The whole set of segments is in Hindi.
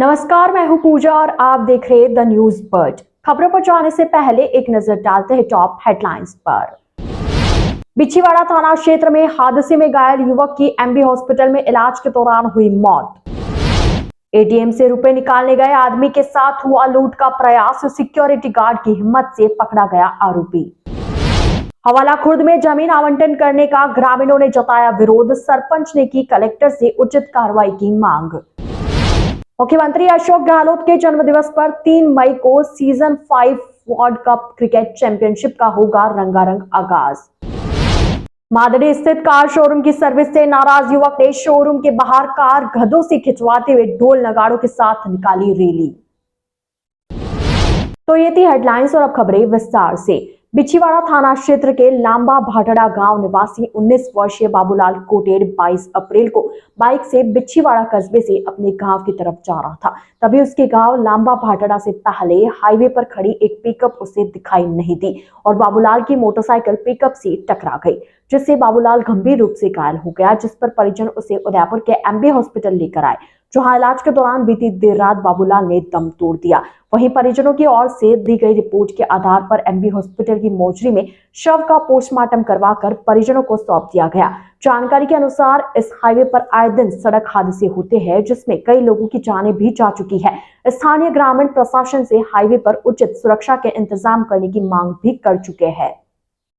नमस्कार, मैं हूं पूजा और आप देख रहे द न्यूज बर्ड। खबरों पर जाने से पहले एक नजर डालते हैं टॉप हेडलाइंस पर। बिछीवाड़ा थाना क्षेत्र में हादसे में घायल युवक की एमबी हॉस्पिटल में इलाज के दौरान हुई मौत। एटीएम से रुपए निकालने गए आदमी के साथ हुआ लूट का प्रयास, सिक्योरिटी गार्ड की हिम्मत से पकड़ा गया आरोपी। हवाला खुर्द में जमीन आवंटन करने का ग्रामीणों ने जताया विरोध, सरपंच ने की कलेक्टर से उचित कार्रवाई की मांग। मुख्यमंत्री अशोक गहलोत के जन्मदिवस पर 3 मई को season 5 world cup cricket championship का होगा रंगारंग आगाज। मादड़ी स्थित कार शोरूम की सर्विस से नाराज युवक ने शोरूम के बाहर कार गधों से खिंचवाते हुए ढोल नगाड़ों के साथ निकाली रैली। तो ये थी हेडलाइंस और अब खबरें विस्तार से। बिछीवाड़ा थाना क्षेत्र के लांबा भाटड़ा गांव निवासी 19 वर्षीय बाबूलाल कोटेर 22 अप्रैल को बाइक से बिछीवाड़ा कस्बे से अपने गांव की तरफ जा रहा था। तभी उसके गांव लांबा भाटड़ा से पहले हाईवे पर खड़ी एक पिकअप उसे दिखाई नहीं दी और बाबूलाल की मोटरसाइकिल पिकअप से टकरा गई, जिससे बाबूलाल गंभीर रूप से घायल हो गया, जिस पर परिजन उसे उदयपुर के एमबी हॉस्पिटल लेकर आए, जहां इलाज के दौरान बीती देर रात बाबूलाल ने दम तोड़ दिया। वहीं परिजनों की ओर से दी गई रिपोर्ट के आधार पर एमबी हॉस्पिटल की मोर्चरी में शव का पोस्टमार्टम करवाकर परिजनों को सौंप दिया गया। जानकारी के अनुसार इस हाईवे पर आए दिन सड़क हादसे होते हैं, जिसमें कई लोगों की जानें भी जा चुकी है। स्थानीय ग्रामीण प्रशासन से हाईवे पर उचित सुरक्षा के इंतजाम करने की मांग भी कर चुके हैं।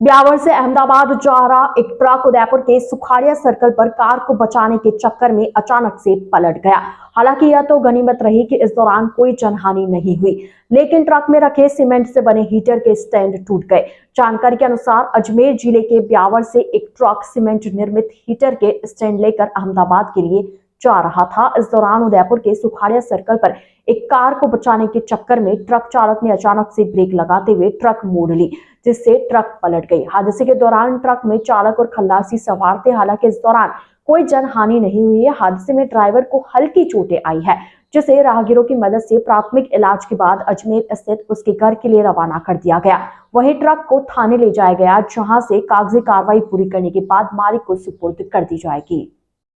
ब्यावर से अहमदाबाद जा रहा एक ट्रक उदयपुर के सुखाड़िया सर्कल पर कार को बचाने के चक्कर में अचानक से पलट गया। हालांकि यह तो गनीमत रही कि इस दौरान कोई जनहानि नहीं हुई, लेकिन ट्रक में रखे सीमेंट से बने हीटर के स्टैंड टूट गए। जानकारी के अनुसार अजमेर जिले के ब्यावर से एक ट्रक सीमेंट निर्मित हीटर के स्टैंड लेकर अहमदाबाद के लिए जा रहा था। इस दौरान उदयपुर के सुखाड़िया सर्कल पर एक कार को बचाने के चक्कर में ट्रक चालक ने अचानक से ब्रेक लगाते हुए ट्रक मोड़ ली, जिससे ट्रक पलट गई। हादसे के दौरान ट्रक में चालक और खल्लासी सवार थे। हालांकि इस दौरान कोई जनहानि नहीं हुई है। हादसे में ड्राइवर को हल्की चोटें आई है, जिसे राहगीरों की मदद से प्राथमिक इलाज के बाद अजमेर स्थित उसके घर के लिए रवाना कर दिया गया। वहीं ट्रक को थाने ले जाया गया, जहां से कागजी कार्रवाई पूरी करने के बाद मालिक को सुपुर्द कर दी जाएगी।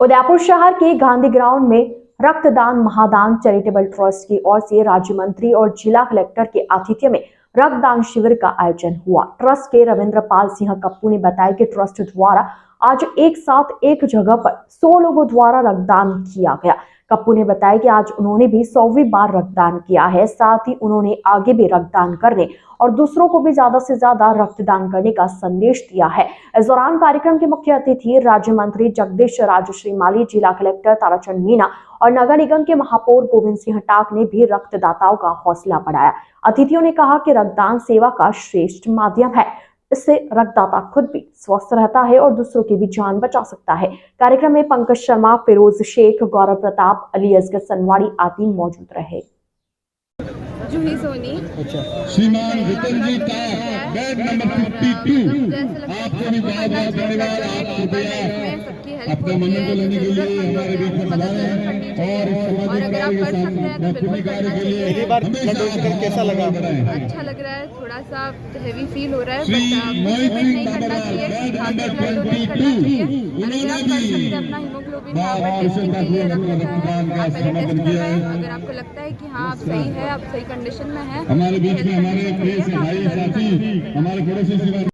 उदयपुर शहर के गांधी ग्राउंड में रक्तदान महादान चैरिटेबल ट्रस्ट की ओर से राज्य मंत्री और जिला कलेक्टर के आतिथ्य में रक्तदान शिविर का आयोजन हुआ। ट्रस्ट के रविंद्र पाल सिंह कप्पू ने बताया कि ट्रस्ट द्वारा आज एक साथ एक जगह पर 100 लोगों द्वारा रक्तदान किया गया। कप्पू ने बताया कि आज उन्होंने भी 100वीं बार रक्तदान किया है। साथ ही उन्होंने आगे भी रक्तदान करने और दूसरों को भी ज्यादा से ज्यादा रक्तदान करने का संदेश दिया है। इस दौरान कार्यक्रम के मुख्य अतिथि राज्य मंत्री जगदीश राज श्रीमाली, जिला कलेक्टर ताराचंद मीना और नगर निगम के महापौर गोविंद सिंह टाक ने भी रक्तदाताओं का हौसला बढ़ाया। अतिथियों ने कहा कि रक्तदान सेवा का श्रेष्ठ माध्यम है। इससे रक्तदाता खुद भी स्वस्थ रहता है और दूसरों की भी जान बचा सकता है। कार्यक्रम में पंकज शर्मा, फिरोज शेख, गौरव प्रताप, अली असगर सनवाड़ी आदि मौजूद रहे। जूही सोनी। अच्छा, श्रीमान विपिन जी का बेड नंबर 52 आपको भी बहुत बहुत धन्यवाद। आप कृपया अपने मन को लेने के लिए हमारे बीच में पधारे हैं और अगर आप कर सकते हैं तो बिल्कुल करना चाहिए। पहली बार ब्लड डोनेशन कैसा लगा? अच्छा लग रहा है, थोड़ा सा हेवी फील हो रहा है, बट नहीं करना चाहिए, खासकर ब्लड डोनेट करना चाहिए। अगर आप कर सकते हैं अपना हीमोग्लोबिन टेस्टिंग के लिए रखना है, आप पहले टेस्ट करवाएं। अगर आपको लगता है कि हाँ आप सही है, आप सही कंडीशन में है, हमारे बीच में हमारे प्रिय भाई साथी हमारे पड़ोसी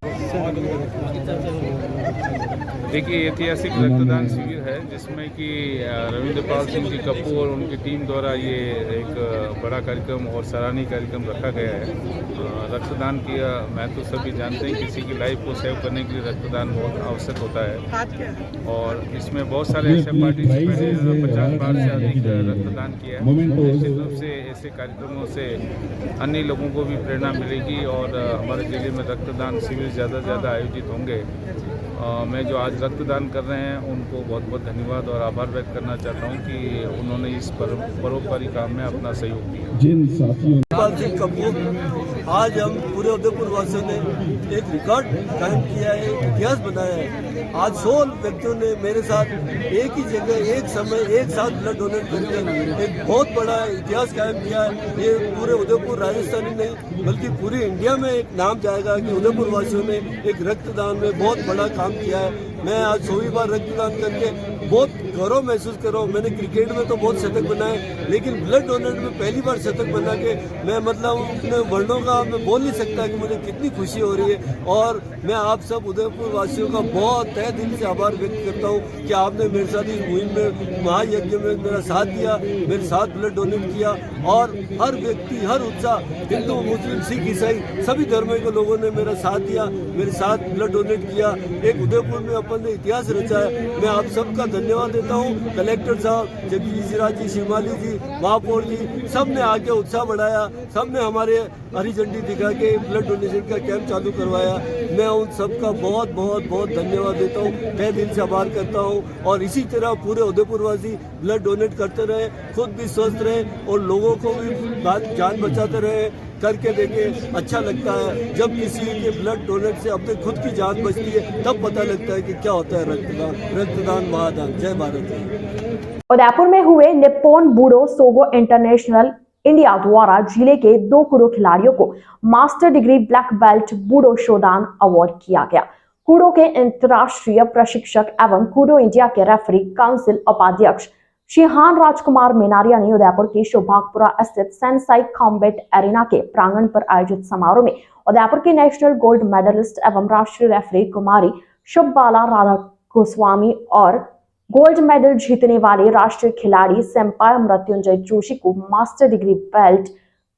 देखिए, ऐतिहासिक रक्तदान शिविर है जिसमें कि रविंद्र पाल सिंह जी कप्पू और उनकी टीम द्वारा ये एक बड़ा कार्यक्रम और सराहनीय कार्यक्रम रखा गया है। रक्तदान किया महत्व सभी जानते हैं, किसी की लाइफ को सेव करने के लिए रक्तदान बहुत आवश्यक होता है और इसमें बहुत सारे ऐसे पार्टिसिपेंट हैं जिन्होंने 50 बार से अधिक रक्तदान किया है। निश्चित रूप से ऐसे कार्यक्रमों से अन्य लोगों को भी प्रेरणा मिलेगी और हमारे जिले में रक्तदान शिविर ज़्यादा से ज़्यादा आयोजित होंगे। मैं जो आज रक्तदान कर रहे हैं उनको बहुत बहुत धन्यवाद और आभार व्यक्त करना चाहता हूं कि उन्होंने इस परोपकारी काम में अपना सहयोग दिया। जिन साथियों आज हम पूरे उदयपुर वासियों ने एक रिकॉर्ड कायम किया है, इतिहास बनाया है। आज 100 व्यक्तियों ने मेरे साथ एक ही जगह एक समय एक साथ ब्लड डोनेट करके एक बहुत बड़ा इतिहास कायम किया है। ये पूरे उदयपुर राजस्थान ही नहीं बल्कि पूरी इंडिया में एक नाम जाएगा कि उदयपुर वासियों ने एक रक्तदान में बहुत बड़ा काम किया है। मैं आज 100वीं बार रक्तदान करके बहुत गौरव महसूस कर रहा हूँ। मैंने क्रिकेट में तो बहुत शतक बनाए, लेकिन ब्लड डोनेट में पहली बार शतक बना के मैं मतलब अपने वर्णों का मैं बोल नहीं सकता कि मुझे कितनी खुशी हो रही है। और मैं आप सब उदयपुर वासियों का बहुत तहे दिल से आभार व्यक्त करता हूँ कि आपने मेरे साथ इस मुहिम में, महायज्ञ में मेरा साथ दिया, मेरे साथ ब्लड डोनेट किया। और हर व्यक्ति, हर उत्साह, हिंदू, मुस्लिम, सिख, ईसाई सभी धर्मों के लोगों ने मेरा साथ दिया, मेरे साथ ब्लड डोनेट किया। एक उदयपुर में अपन ने इतिहास रचा है। मैं आप सबका धन्यवाद देता हूँ। कलेक्टर साहब, जगदीश राज जी, शिवमाली जी, महापौर जी, सब ने आके उत्साह बढ़ाया, सब ने हमारे हरी झंडी दिखा के ब्लड डोनेशन का कैंप चालू करवाया। मैं उन सबका बहुत बहुत बहुत धन्यवाद देता हूँ, तहे दिल से आभार करता हूँ। और इसी तरह पूरे उदयपुर वासी ब्लड डोनेट करते रहे, खुद भी स्वस्थ रहे और लोगों को भी जान बचाते रहे। करके देखें, अच्छा लगता है जब किसी के ब्लड डोनेट से अपने खुद की जान बचती है, तब पता लगता है कि क्या होता है रक्तदान। रक्तदान महादान। जय भारत। उदयपुर में हुए Nippon Budo Sogo international India द्वारा जिले के 2 कूडो खिलाड़ियों को master degree black belt Budo Shodan award किया गया। कूडो के अंतर्राष्ट्रीय प्रशिक्षक एवं कूडो इंडिया के रेफरी काउंसिल उपाध्यक्ष शिहान राजकुमार मेनारिया ने उदयपुर के शोभागपुरा स्थित सेंसाई कॉम्बैट एरिना के प्रांगण पर आयोजित समारोह में उदयपुर के नेशनल गोल्ड मेडलिस्ट एवं राष्ट्रीय रेफरी कुमारी शुभबाला राधा गोस्वामी और गोल्ड मेडल जीतने वाले राष्ट्रीय खिलाड़ी सेम्पाय मृत्युंजय जोशी को मास्टर डिग्री बेल्ट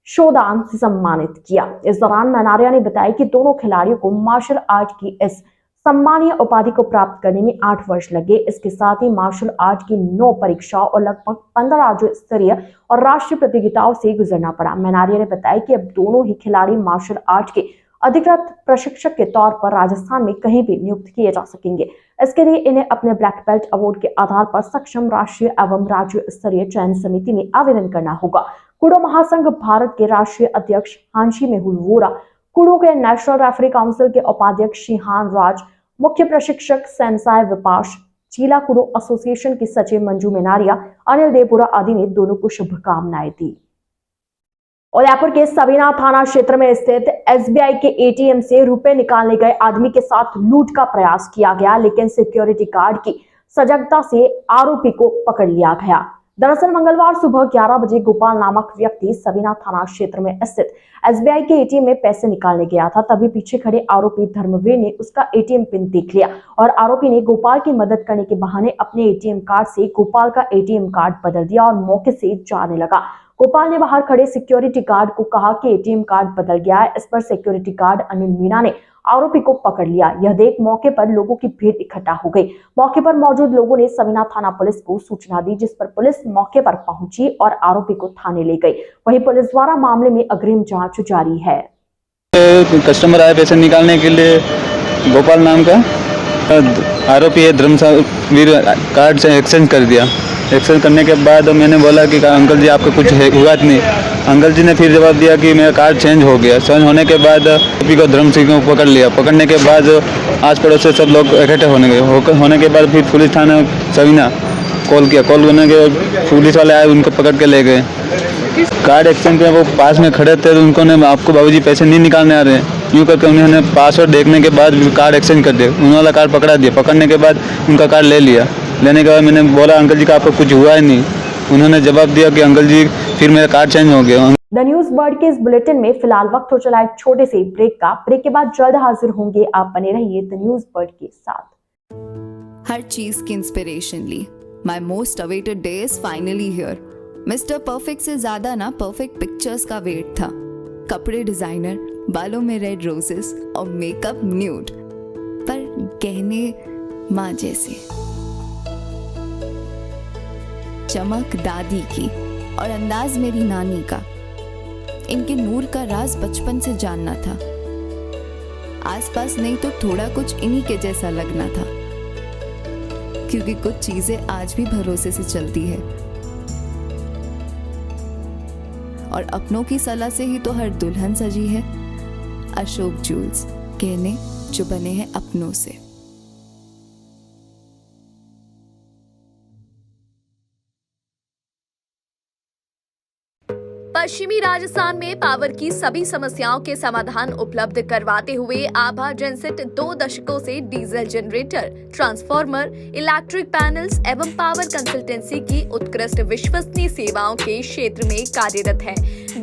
शोदान से सम्मानित किया। इस दौरान मेनारिया ने बताया कि दोनों खिलाड़ियों को मार्शल आर्ट की इस सम्मानीय उपाधि को प्राप्त करने में 8 वर्ष लगे। इसके साथ ही मार्शल आर्ट की 9 परीक्षाओं और लगभग 15 राज्य स्तरीय और राष्ट्रीय प्रतियोगिताओं से गुजरना पड़ा। मेनारिया ने बताया कि अब दोनों ही खिलाड़ी मार्शल आर्ट के अधिकृत प्रशिक्षक के तौर पर राजस्थान में कहीं भी नियुक्त किए जा सकेंगे। इसके लिए इन्हें अपने ब्लैक बेल्ट अवार्ड के आधार पर सक्षम राष्ट्रीय एवं राज्य स्तरीय चयन समिति में आवेदन करना होगा। कूडो महासंघ भारत के राष्ट्रीय अध्यक्ष हांशी मेहुल वोरा, कूडो के नेशनल रेफरी काउंसिल के उपाध्यक्ष शिहान राज, मुख्य प्रशिक्षक सेंसाई विपाश, जिला कूडो एसोसिएशन की सचिव मंजू मेनारिया, अनिल देवपुरा आदि ने दोनों को शुभकामनाएं दी। उदयपुर के सबीना थाना क्षेत्र में स्थित एसबीआई के एटीएम से रुपए निकालने गए आदमी के साथ लूट का प्रयास किया गया, लेकिन सिक्योरिटी गार्ड की सजगता से आरोपी को पकड़ लिया गया। दरअसल मंगलवार सुबह 11 बजे गोपाल नामक व्यक्ति सबीना थाना क्षेत्र में स्थित एसबीआई के एटीएम में पैसे निकालने गया था। तभी पीछे खड़े आरोपी धर्मवीर ने उसका एटीएम पिन देख लिया और आरोपी ने गोपाल की मदद करने के बहाने अपने एटीएम कार्ड से गोपाल का एटीएम कार्ड बदल दिया और मौके से जाने लगा। गोपाल ने बाहर खड़े सिक्योरिटी गार्ड को कहा कि एटीएम कार्ड बदल गया है। इस पर सिक्योरिटी गार्ड अनिल मीणा ने आरोपी को पकड़ लिया। यह देख मौके पर लोगों की भीड़ इकट्ठा हो गई। मौके पर मौजूद लोगों ने सबीना थाना पुलिस को सूचना दी, जिस पर पुलिस मौके पर पहुंची और आरोपी को थाने ले गई। वहीं पुलिस द्वारा मामले में अग्रिम जांच जारी है। कस्टमर आए पैसे निकालने के लिए, गोपाल नाम का आरोपी है, धर्मवीर कार्ड से एक्सचेंज कर दिया। एक्सचेंज करने के बाद मैंने बोला कि अंकल जी आपका कुछ हुआ नहीं। अंकल जी ने फिर जवाब दिया कि मेरा कार्ड चेंज हो गया। चेंज होने के बाद आरोपी को धर्म सिंह को पकड़ लिया। पकड़ने के बाद आस पड़ोस से सब लोग इकट्ठे होने के बाद फिर पुलिस थाना सबीना कॉल किया। कॉल करने के पुलिस वाले आए, उनको पकड़ के ले गए। कार्ड एक्सचेंज पे वो पास में खड़े थे, तो उनको ने आपको बाबूजी पैसे नहीं निकालने आ रहे हैं, यूँ करके उन्होंने पासवर्ड देखने के बाद कार्ड एक्सचेंज कर दिया। उन्होंने कार्ड पकड़ा दिया। पकड़ने के बाद उनका कार्ड ले लिया। लेने के बाद मैंने बोला अंकल जी का आपको कुछ हुआ ही नहीं। उन्होंने जवाब दिया कि अंकल जी फिर मेरा कार्ड चेंज हो गया। द न्यूज वर्ल्ड के इस बुलेटिन में फिलहाल वक्त हो चला एक छोटे से ब्रेक का। ब्रेक के बाद जल्द हाजिर होंगे। आप बने रहिए द न्यूज वर्ल्ड के साथ। हर चीज की इंस्पिरेशन ली। My most awaited day is finally here. Mister perfect से ज्यादा ना परफेक्ट पिक्चर्स का वेट था। कपड़े डिजाइनर, बालों में रेड रोजेस और मेकअप न्यूड, पर गहने माँ जैसे। चमक दादी की और अंदाज मेरी नानी का। इनके नूर का राज बचपन से जानना था। आसपास नहीं तो थोड़ा कुछ इन्हीं के जैसा लगना था, क्योंकि कुछ चीजें आज भी भरोसे से चलती है और अपनों की सलाह से ही तो हर दुल्हन सजी है। अशोक जूल्स, गहने जो बने हैं अपनों से। पश्चिमी राजस्थान में पावर की सभी समस्याओं के समाधान उपलब्ध करवाते हुए आभा जनसेट 2 दशकों से diesel generator, transformer, electric panels एवं पावर कंसल्टेंसी की उत्कृष्ट विश्वसनीय सेवाओं के क्षेत्र में कार्यरत है।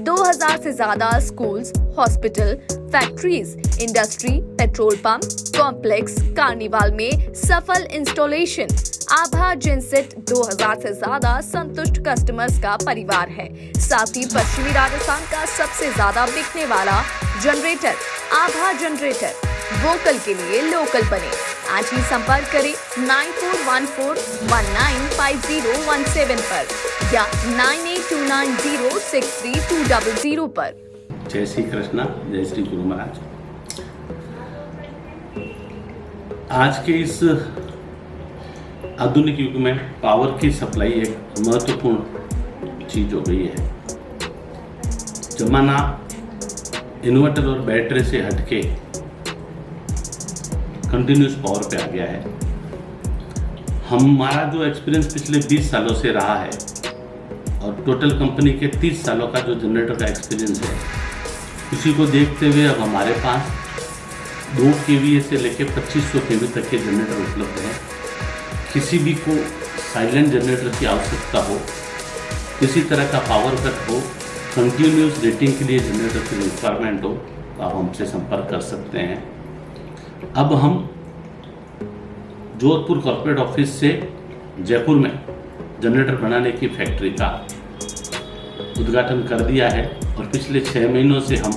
2000 से ज्यादा schools, hospital, factories, industry, petrol pump, complex, carnival में सफल इंस्टॉलेशन। आभा जनसेट 2000 से ज्यादा संतुष्ट कस्टमर्स का परिवार है। साथ ही पश्चिमी राजस्थान का सबसे ज्यादा बिकने वाला जनरेटर आभा जनरेटर। वोकल के लिए लोकल बने। आज ही संपर्क करें 9414195017 पर या 9829063200 पर। जय श्री कृष्णा, जय श्री गुरु महाराज। आज के इस आधुनिक युग में पावर की सप्लाई एक महत्वपूर्ण चीज हो गई है। जमाना इन्वर्टर और बैटरी से हटके कंटिन्यूस पावर पे आ गया है। हमारा जो एक्सपीरियंस पिछले 20 सालों से रहा है और टोटल कंपनी के 30 सालों का जो जनरेटर का एक्सपीरियंस है, उसी को देखते हुए अब हमारे पास 2 kVA से लेकर 2500 kV तक के जनरेटर उपलब्ध हैं। किसी भी को साइलेंट जनरेटर की आवश्यकता हो, किसी तरह का पावर कट हो, कंटिन्यूस रेटिंग के लिए जनरेटर की रिक्वायरमेंट हो, तो आप हमसे संपर्क कर सकते हैं। अब हम जोधपुर कॉर्पोरेट ऑफिस से जयपुर में जनरेटर बनाने की फैक्ट्री का उद्घाटन कर दिया है और पिछले 6 महीनों से हम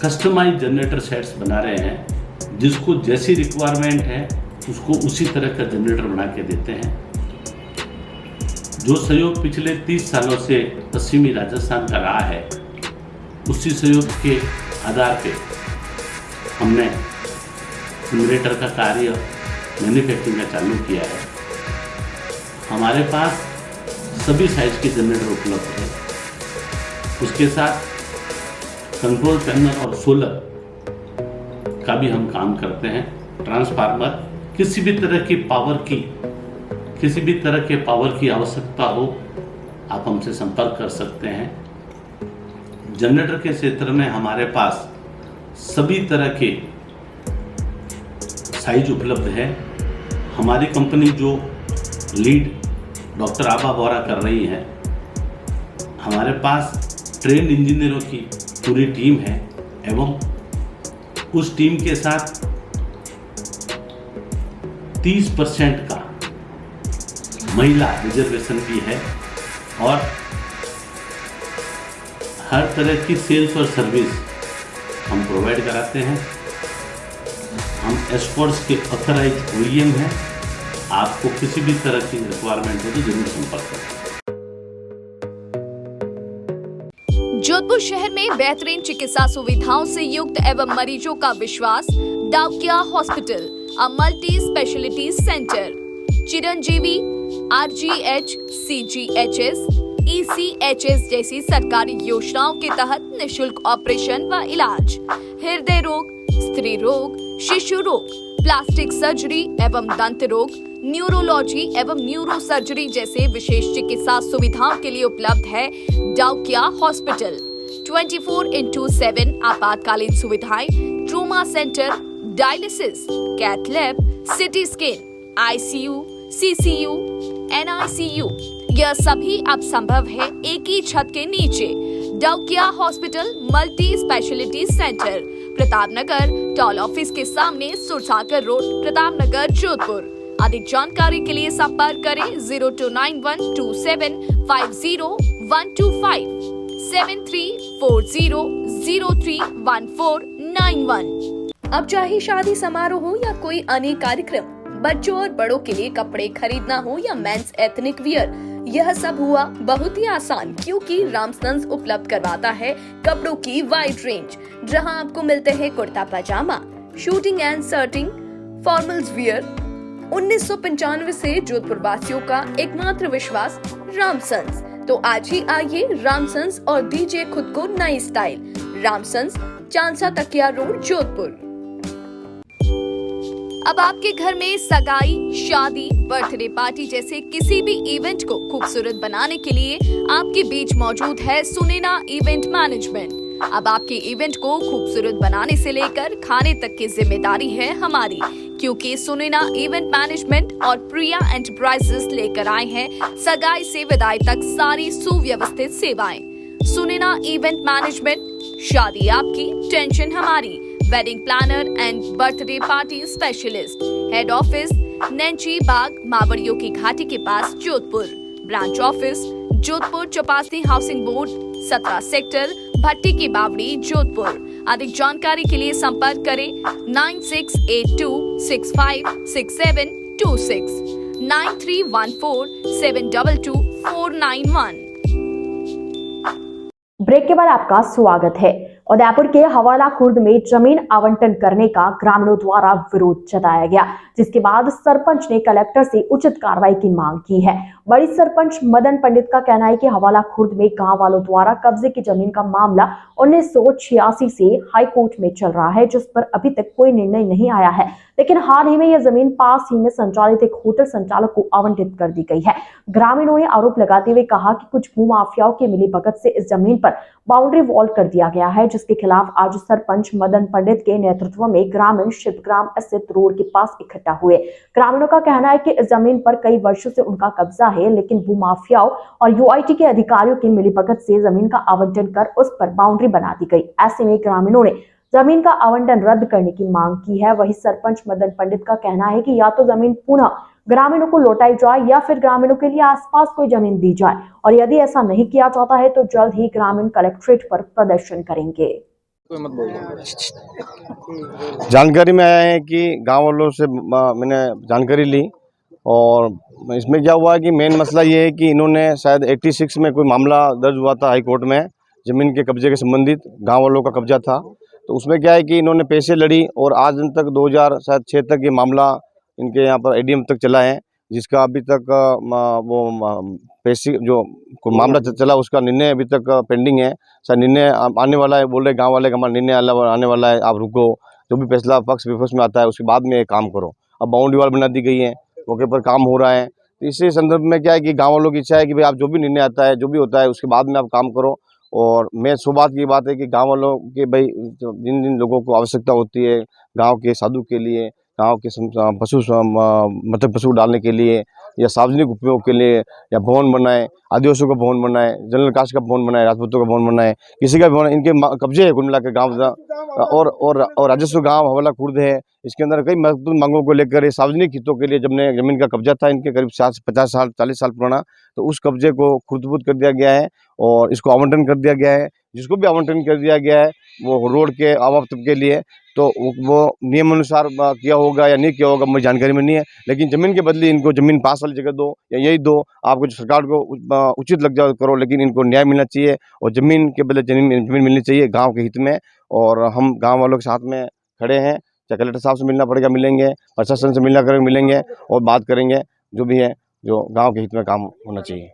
कस्टमाइज जनरेटर सेट्स बना रहे हैं। जिसको जैसी रिक्वायरमेंट है उसको उसी तरह का जनरेटर बना के देते हैं। जो सहयोग पिछले 30 सालों से पश्चिमी राजस्थान का रहा है, उसी सहयोग के आधार पे हमने जनरेटर का कार्य मैन्युफैक्चरिंग का चालू किया है। हमारे पास सभी साइज के जनरेटर उपलब्ध है। उसके साथ कंट्रोल पैनल और सोलर का भी हम काम करते हैं। ट्रांसफार्मर, किसी भी तरह के पावर की आवश्यकता हो, आप हमसे संपर्क कर सकते हैं। जनरेटर के क्षेत्र में हमारे पास सभी तरह के साइज उपलब्ध है। हमारी कंपनी जो लीड डॉक्टर आभा बोरा कर रही है, हमारे पास ट्रेंड इंजीनियरों की पूरी टीम है एवं उस टीम के साथ 30% का महिला रिजर्वेशन भी है और हर तरह की सेल्स और सर्विस हम प्रोवाइड कराते हैं। हम एस्पोर्ट्स के ऑथराइज OEM हैं। आपको किसी भी तरह की रिक्वायरमेंट हो तो जरूर संपर्क करें। जोधपुर शहर में बेहतरीन चिकित्सा सुविधाओं से युक्त एवं मरीजों का विश्वास Daukiya hospital, a multi speciality centre. Chiranjeevi, RGH, CGHS, ECHS जैसी सरकारी योजनाओं के तहत निशुल्क ऑपरेशन व इलाज, हृदय रोग, स्त्री रोग, शिशु रोग, प्लास्टिक सर्जरी एवं दंत रोग, न्यूरोलॉजी एवं न्यूरो सर्जरी जैसे विशेष चिकित्सा सुविधाओं के लिए उपलब्ध है डाउकिया हॉस्पिटल। 24/7 आपातकालीन सुविधाएं, trauma centre, dialysis, cath lab, CT scan, ICU, CCU, NICU, यह सभी अब संभव है एक ही छत के नीचे। Daukiya hospital multi speciality centre, Pratapnagar toll office के सामने, सुरसागर रोड, प्रतापनगर, जोधपुर। अधिक जानकारी के लिए संपर्क करें 0291275012 7340031491। अब चाहे शादी समारोह हो या कोई अन्य कार्यक्रम, बच्चों और बड़ों के लिए कपड़े खरीदना हो या मेंस एथनिक वियर, यह सब हुआ बहुत ही आसान, क्योंकि रामसन्स उपलब्ध करवाता है कपड़ों की वाइड रेंज, जहां आपको मिलते हैं kurta pyjama, suiting and shirting, formals wear. 1995 से जोधपुर वासियों का एकमात्र विश्वास रामसन्स। तो आज ही आइए रामसन्स और दीजिए खुद को नई स्टाइल। रामसन्स, चांसा तकिया रोड, जोधपुर। अब आपके घर में सगाई, शादी, बर्थडे पार्टी जैसे किसी भी इवेंट को खूबसूरत बनाने के लिए आपके बीच मौजूद है सुनैना इवेंट मैनेजमेंट। अब आपके इवेंट को खूबसूरत बनाने से लेकर खाने तक की जिम्मेदारी है हमारी, क्योंकि सुनैना इवेंट मैनेजमेंट और प्रिया एंटरप्राइजेस लेकर आए हैं सगाई से विदाई तक सारी सुव्यवस्थित सेवाएं। सुनैना इवेंट मैनेजमेंट, शादी आपकी, टेंशन हमारी। Wedding planner and birthday party specialist. Head office Nainchi Bagh, मावड़ियों की घाटी के पास, Jodhpur. Branch office Jodhpur Chopasni housing board, 17 sector, भट्टी की बावड़ी, जोधपुर। अधिक जानकारी के लिए संपर्क करें 9682656726, 9314722491। ब्रेक के बाद आपका स्वागत है। उदयपुर के हवाला खुर्द में जमीन आवंटन करने का ग्रामीणों द्वारा विरोध जताया गया, जिसके बाद सरपंच ने कलेक्टर से उचित कार्रवाई की मांग की है। बड़ी सरपंच मदन पंडित का कहना है कि हवाला खुर्द में गांव वालों द्वारा कब्जे की जमीन का मामला 1986 से हाई कोर्ट में चल रहा है, जिस पर अभी तक कोई निर्णय नहीं आया है। लेकिन हाल ही में यह जमीन पास ही में संचालित एक होटल संचालक को आवंटित कर दी गई है। ग्रामीणों ने आरोप लगाते हुए कहा कि कुछ भूमाफियाओं की मिलीभगत से इस जमीन पर बाउंड्री वॉल कर दिया गया है, जिसके खिलाफ आज सरपंच मदन पंडित के नेतृत्व में ग्रामीण शिवग्राम स्थित रोड के पास इकट्ठा हुए। ग्रामीणों का कहना है कि इस जमीन पर कई वर्षों से उनका कब्जा है, लेकिन भूमाफियाओं और यूआईटी के अधिकारियों की मिलीभगत से जमीन का आवंटन कर उस पर बाउंड्री बना दी गई। ऐसे में ग्रामीणों ने जमीन का आवंटन रद्द करने की मांग की है। वहीं सरपंच मदन पंडित का कहना है कि या तो जमीन पुनः ग्रामीणों को लौटाई जाए या फिर ग्रामीणों के लिए आसपास कोई जमीन दी जाए, और यदि ऐसा नहीं किया जाता है तो जल्द ही ग्रामीण कलेक्ट्रेट पर प्रदर्शन करेंगे। जानकारी में आया है कि गांव वालों से मैंने जानकारी ली, और इसमें क्या हुआ है कि मेन मसला ये है कि इन्होंने शायद 86 में कोई मामला दर्ज हुआ था हाई कोर्ट में, ज़मीन के कब्जे के संबंधित गांव वालों का कब्जा था। तो उसमें क्या है कि इन्होंने पैसे लड़ी और आज दिन तक 2006 तक ये मामला इनके यहाँ पर एडीएम तक चला है, जिसका अभी तक वो पैसे जो मामला चला उसका निर्णय अभी तक पेंडिंग है। सर निर्णय आने वाला है, बोल रहे गांव वाले का हमारा निर्णय आने वाला है, आप रुको, जो भी फैसला पक्ष विपक्ष में आता है उसके बाद में ये काम करो। अब बाउंड्री वॉल बना दी गई है, मौके पर काम हो रहा है। तो इसी संदर्भ में क्या है कि गाँव वालों की इच्छा है कि भाई आप जो भी निर्णय आता है, जो भी होता है उसके बाद में आप काम करो। और मैं सौभाग्य की बात है कि गांव वालों के भाई जिन जिन लोगों को आवश्यकता होती है गांव के साधु के लिए, गांव के पशु डालने के लिए या सार्वजनिक उपयोग के लिए, या भवन बनाए, आदिवासियों का भवन बनाए, जनरल कास्ट का भवन बनाए, राजपूतों का भवन बनाए, किसी का भवन, इनके कब्जे है कुल मिलाकर गाँव और राजस्व गाँव हवाला खुर्द है। इसके अंदर कई महत्वपूर्ण मांगों को लेकर सार्वजनिक हितों के लिए जमीन का कब्जा था इनके करीब 50 साल 40 साल पुराना, तो उस कब्जे को खुर्द कर दिया गया है और इसको आवंटन कर दिया गया है। जिसको भी आवंटन कर दिया गया है वो रोड के आवागमन के लिए, तो वो नियम अनुसार किया होगा या नहीं किया होगा मुझे जानकारी में नहीं है, लेकिन ज़मीन के बदले इनको ज़मीन पास वाली जगह दो या यही दो, आपको जो सरकार को उचित लग जाओ करो, लेकिन इनको न्याय मिलना चाहिए और ज़मीन के बदले ज़मीन मिलनी चाहिए गांव के हित में। और हम गांव वालों के साथ में खड़े हैं, चाहे कलेक्टर साहब से मिलना पड़ेगा मिलेंगे, प्रशासन से मिलना करेंगे मिलेंगे और बात करेंगे, जो भी है जो गाँव के हित में काम होना चाहिए।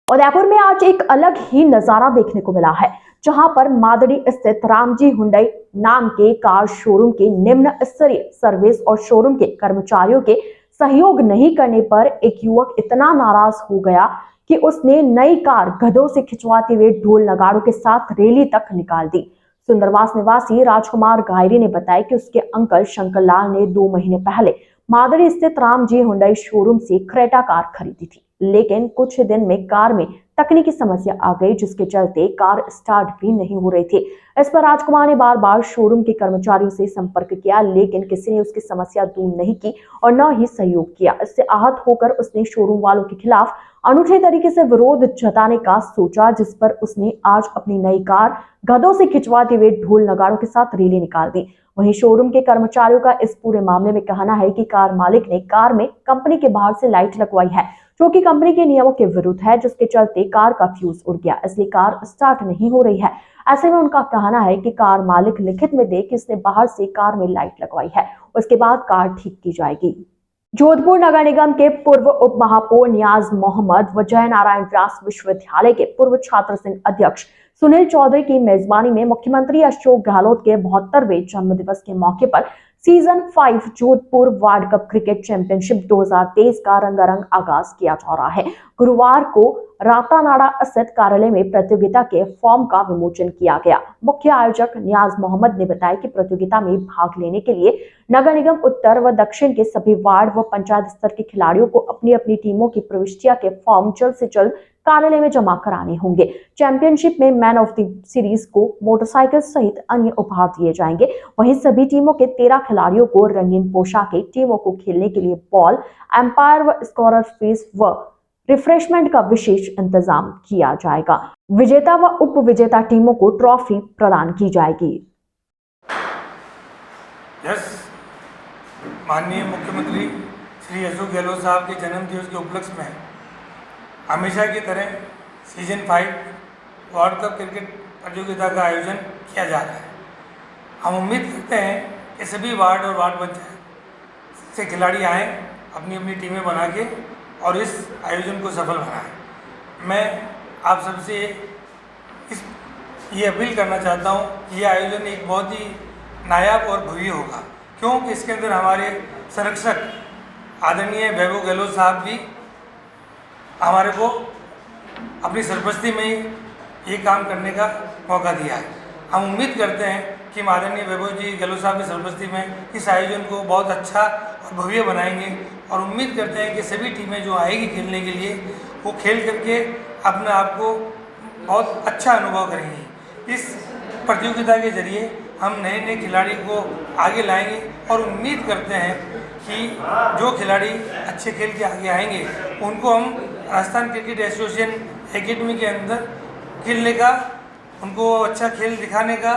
उदयपुर में आज एक अलग ही नजारा देखने को मिला है, जहां पर मादड़ी स्थित रामजी हुंडई नाम के कार शोरूम के निम्न स्तरीय सर्विस और शोरूम के कर्मचारियों के सहयोग नहीं करने पर एक युवक इतना नाराज हो गया कि उसने नई कार गधों से खिंचवाते हुए ढोल नगाड़ों के साथ रैली तक निकाल दी। सुंदरवास निवासी राजकुमार गायरी ने बताया कि उसके अंकल शंकर लाल ने 2 महीने पहले मादड़ी स्थित रामजी हुंडई शोरूम से क्रेटा कार खरीदी थी, लेकिन कुछ ही दिन में कार में तकनीकी समस्या आ गई, जिसके चलते कार स्टार्ट भी नहीं हो रही थी। इस पर राजकुमार ने बार बार शोरूम के कर्मचारियों से संपर्क किया, लेकिन किसी ने उसकी समस्या दूर नहीं की और न ही सहयोग किया। इससे आहत होकर उसने शोरूम वालों के खिलाफ अनूठे तरीके से विरोध जताने का सोचा, जिस पर उसने आज अपनी नई कार गधों से खिंचवाते हुए ढोल नगाड़ों के साथ रैली निकाल दी। वहीं शोरूम के कर्मचारियों का इस पूरे मामले में कहना है कि कार मालिक ने कार में कंपनी के बाहर से लाइट लगवाई है, जो कि कंपनी के नियमों के विरुद्ध है, जिसके चलते कार का फ्यूज उड़ गया, इसलिए कार स्टार्ट नहीं हो रही है। ऐसे में उनका कहना है कि कार मालिक लिखित में दे कि इसने बाहर से कार में लाइट लगवाई है, उसके बाद कार ठीक की जाएगी। जोधपुर नगर निगम के पूर्व उप महापौर नियाज मोहम्मद व जय नारायण व्यास विश्वविद्यालय के पूर्व छात्र संघ अध्यक्ष सुनील चौधरी की मेजबानी में मुख्यमंत्री अशोक गहलोत के 72वें जन्मदिवस के मौके पर season 5 Jodhpur world cup cricket championship 2023 का रंगारंग आगाज किया जा रहा है। गुरुवार को रातानाडा स्थित कार्यालय में प्रतियोगिता के फॉर्म का विमोचन किया गया। मुख्य आयोजक नियाज मोहम्मद ने बताया कि प्रतियोगिता में भाग लेने के लिए नगर निगम उत्तर व दक्षिण के सभी वार्ड व पंचायत स्तर के खिलाड़ियों को अपनी अपनी टीमों की प्रविष्टियां के फॉर्म जल्द से जल्द कार्यालय में जमा कराने होंगे। चैंपियनशिप में मैन ऑफ द सीरीज को मोटरसाइकिल सहित अन्य उपहार दिए जाएंगे। वहीं सभी टीमों के 13 खिलाड़ियों को रंगीन पोशाकें, टीमों को खेलने के लिए बॉल, एम्पायर व स्कोरर फीस व रिफ्रेशमेंट का विशेष इंतजाम किया जाएगा। विजेता व उप विजेता टीमों को ट्रॉफी प्रदान की जाएगी। माननीय मुख्यमंत्री श्री अशोक गहलोत साहब के जन्म दिवस के उपलक्ष्य में हमेशा की तरह सीजन 5 वर्ल्ड कप क्रिकेट प्रतियोगिता का आयोजन किया जा रहा है। हम उम्मीद करते हैं कि सभी वार्ड और वार्ड पंचायत से खिलाड़ी आएँ, अपनी अपनी टीमें बना के और इस आयोजन को सफल बनाएं। मैं आप सबसे ये अपील करना चाहता हूँ कि यह आयोजन एक बहुत ही नायाब और भव्य होगा, क्योंकि इसके अंदर हमारे संरक्षक आदरणीय वैभव गहलोत साहब भी हमारे को अपनी सरपस्ती में ही ये काम करने का मौका दिया है। हम उम्मीद करते हैं कि आदरणीय वैभव जी गहलोत साहब की सरपस्ती में इस आयोजन को बहुत अच्छा और भव्य बनाएंगे और उम्मीद करते हैं कि सभी टीमें जो आएगी खेलने के लिए वो खेल करके अपने आप को बहुत अच्छा अनुभव करेंगी। इस प्रतियोगिता के जरिए हम नए नए खिलाड़ी को आगे लाएंगे और उम्मीद करते हैं कि जो खिलाड़ी अच्छे खेल के आगे आएंगे उनको हम राजस्थान क्रिकेट एसोसिएशन एकेडमी के अंदर खेलने का, उनको अच्छा खेल दिखाने का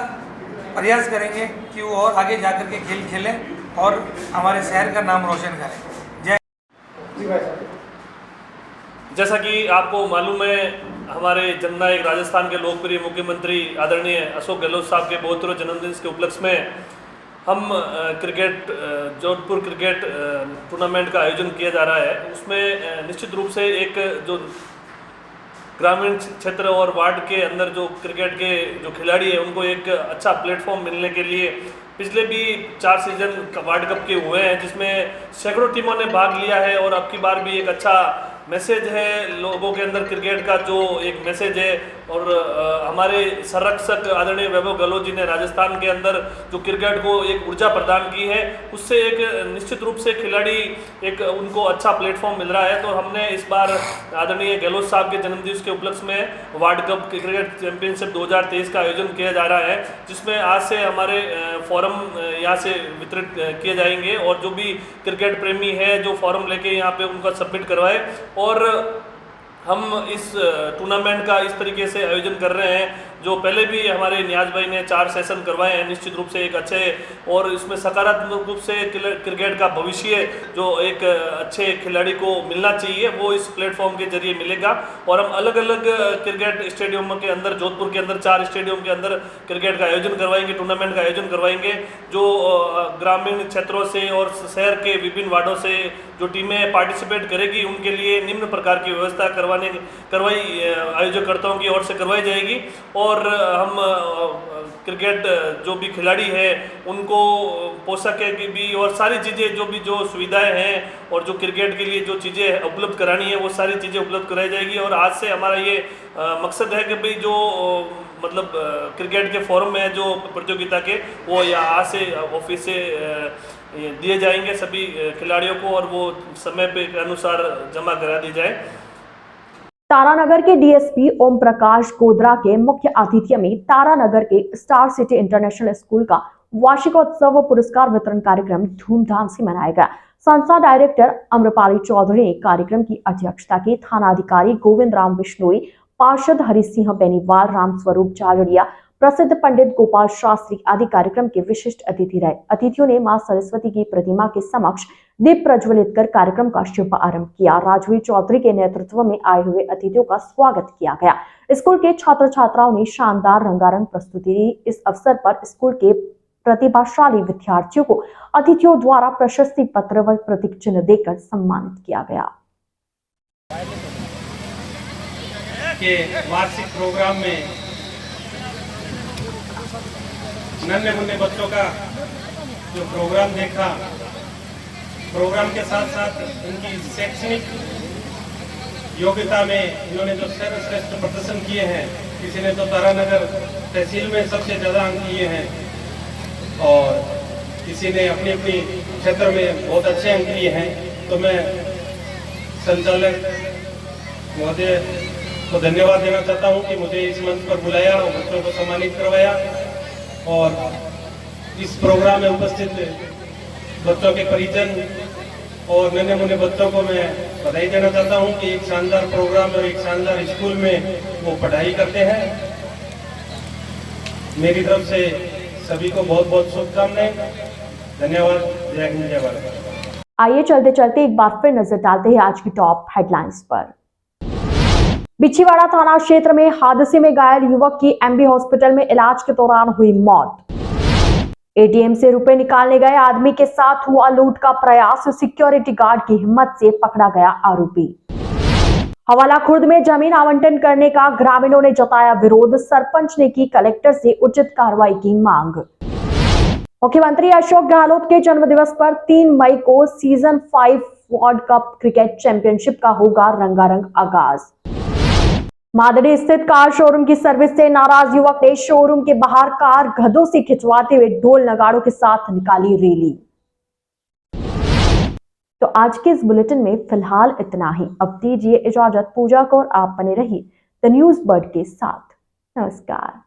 प्रयास करेंगे कि वो और आगे जाकर के खेल खेलें और हमारे शहर का नाम रोशन करें। जय। जैसा कि आपको मालूम है, हमारे जननायक राजस्थान के लोकप्रिय मुख्यमंत्री आदरणीय अशोक गहलोत साहब के 72वें जन्मदिन के उपलक्ष्य में हम क्रिकेट जोधपुर क्रिकेट टूर्नामेंट का आयोजन किया जा रहा है। उसमें निश्चित रूप से एक जो ग्रामीण क्षेत्र और वार्ड के अंदर जो क्रिकेट के जो खिलाड़ी है उनको एक अच्छा प्लेटफॉर्म मिलने के लिए पिछले भी 4 सीजन वार्ल्ड कप के हुए हैं, जिसमें सैकड़ों टीमों ने भाग लिया है और अब की बार भी एक अच्छा मैसेज है लोगों के अंदर, क्रिकेट का जो एक मैसेज है। और हमारे संरक्षक आदरणीय वैभव गहलोत जी ने राजस्थान के अंदर जो क्रिकेट को एक ऊर्जा प्रदान की है, उससे एक निश्चित रूप से खिलाड़ी एक उनको अच्छा प्लेटफॉर्म मिल रहा है। तो हमने इस बार आदरणीय गहलोत साहब के जन्मदिवस के उपलक्ष्य में वर्ल्ड कप क्रिकेट चैंपियनशिप 2023 का आयोजन किया जा रहा है, जिसमें आज से हमारे फॉरम यहाँ से वितरित किए जाएंगे और जो भी क्रिकेट प्रेमी है जो फॉरम लेके यहाँ पे उनका सबमिट करवाए। और हम इस टूर्नामेंट का इस तरीके से आयोजन कर रहे हैं, जो पहले भी हमारे नियाज भाई ने 4 सेशन करवाए हैं, निश्चित रूप से एक अच्छे और इसमें सकारात्मक रूप से क्रिकेट का भविष्य जो एक अच्छे खिलाड़ी को मिलना चाहिए वो इस प्लेटफॉर्म के जरिए मिलेगा। और हम अलग अलग क्रिकेट स्टेडियमों के अंदर, जोधपुर के अंदर 4 स्टेडियम के अंदर क्रिकेट का आयोजन करवाएंगे, टूर्नामेंट का आयोजन करवाएंगे। जो ग्रामीण क्षेत्रों से और शहर के विभिन्न वार्डों से जो टीमें पार्टिसिपेट करेगी उनके लिए निम्न प्रकार की व्यवस्था आयोजकर्ताओं की ओर से करवाई जाएगी। और हम क्रिकेट जो भी खिलाड़ी है उनको पोशाकें की भी और सारी चीज़ें जो भी जो सुविधाएं हैं और जो क्रिकेट के लिए जो चीज़ें उपलब्ध करानी है वो सारी चीज़ें उपलब्ध कराई जाएगी। और आज से हमारा ये मकसद है कि भाई जो मतलब क्रिकेट के फॉर्म में जो प्रतियोगिता के वो या आज से ऑफिस से दिए जाएंगे सभी खिलाड़ियों को और वो समय पे अनुसार जमा करा दी जाए। तारानगर के डीएसपी ओम प्रकाश गोद्रा के मुख्य आतिथ्य में तारानगर के स्टार सिटी इंटरनेशनल स्कूल का वार्षिकोत्सव व पुरस्कार वितरण कार्यक्रम धूमधाम से मनाया गया। संस्था डायरेक्टर अम्रपाली चौधरी ने कार्यक्रम की अध्यक्षता की। थानाधिकारी गोविंद राम बिश्नोई, पार्षद हरि सिंह बेनीवाल, राम स्वरूप झालड़िया, प्रसिद्ध पंडित गोपाल शास्त्री आदि कार्यक्रम के विशिष्ट अतिथि रहे। अतिथियों ने मां सरस्वती की प्रतिमा के समक्ष दीप प्रज्वलित कर कार्यक्रम का शुभारंभ किया। राजवीर चौधरी के नेतृत्व में आए हुए अतिथियों का स्वागत किया गया। स्कूल के छात्र छात्राओं ने शानदार रंगारंग प्रस्तुति दी। इस अवसर पर स्कूल के प्रतिभाशाली विद्यार्थियों को अतिथियों द्वारा प्रशस्ति पत्र व प्रतीक चिन्ह देकर सम्मानित किया गया। के वार्षिक प्रोग्राम में नन्हे मुन्ने बच्चों का जो प्रोग्राम देखा, प्रोग्राम के साथ साथ इनकी शैक्षणिक योग्यता में इन्होंने जो सर्वश्रेष्ठ प्रदर्शन किए हैं, किसी ने तो तारानगर तहसील में सबसे ज़्यादा अंक किए हैं और किसी ने अपनी अपनी क्षेत्र में बहुत अच्छे अंक लिए हैं। तो मैं संचालक महोदय को धन्यवाद देना चाहता हूं कि मुझे इस मंच पर बुलाया और बच्चों को सम्मानित करवाया और इस प्रोग्राम में उपस्थित बच्चों के परिजन और नन्हे मुन्ने बच्चों को मैं बधाई देना चाहता हूं कि एक शानदार प्रोग्राम और एक शानदार स्कूल में वो पढ़ाई करते हैं। मेरी तरफ से सभी को बहुत बहुत शुभकामनाएं। धन्यवाद। जय हिंद, जय भारत। आइए चलते चलते एक बार फिर नजर डालते हैं आज की टॉप हेडलाइंस पर। बिछीवाड़ा थाना क्षेत्र में हादसे में घायल युवक की एमबी हॉस्पिटल में इलाज के दौरान हुई मौत। एटीएम से रुपए निकालने गए आदमी के साथ हुआ लूट का प्रयास, सिक्योरिटी गार्ड की हिम्मत से पकड़ा गया आरोपी। हवाला खुर्द में जमीन आवंटन करने का ग्रामीणों ने जताया विरोध, सरपंच ने की कलेक्टर से उचित कार्रवाई की मांग। मुख्यमंत्री अशोक गहलोत के जन्मदिवस पर 3 मई को season 5 world cup cricket championship का होगा रंगारंग आगाज। मादड़ी स्थित कार शोरूम की सर्विस से नाराज युवक ने शोरूम के बाहर कार गधों से खिंचवाते हुए ढोल नगाड़ों के साथ निकाली रैली। तो आज के इस बुलेटिन में फिलहाल इतना ही। अब दीजिए इजाजत। पूजा कौर आप बने रहिए द न्यूज बर्ड के साथ। नमस्कार।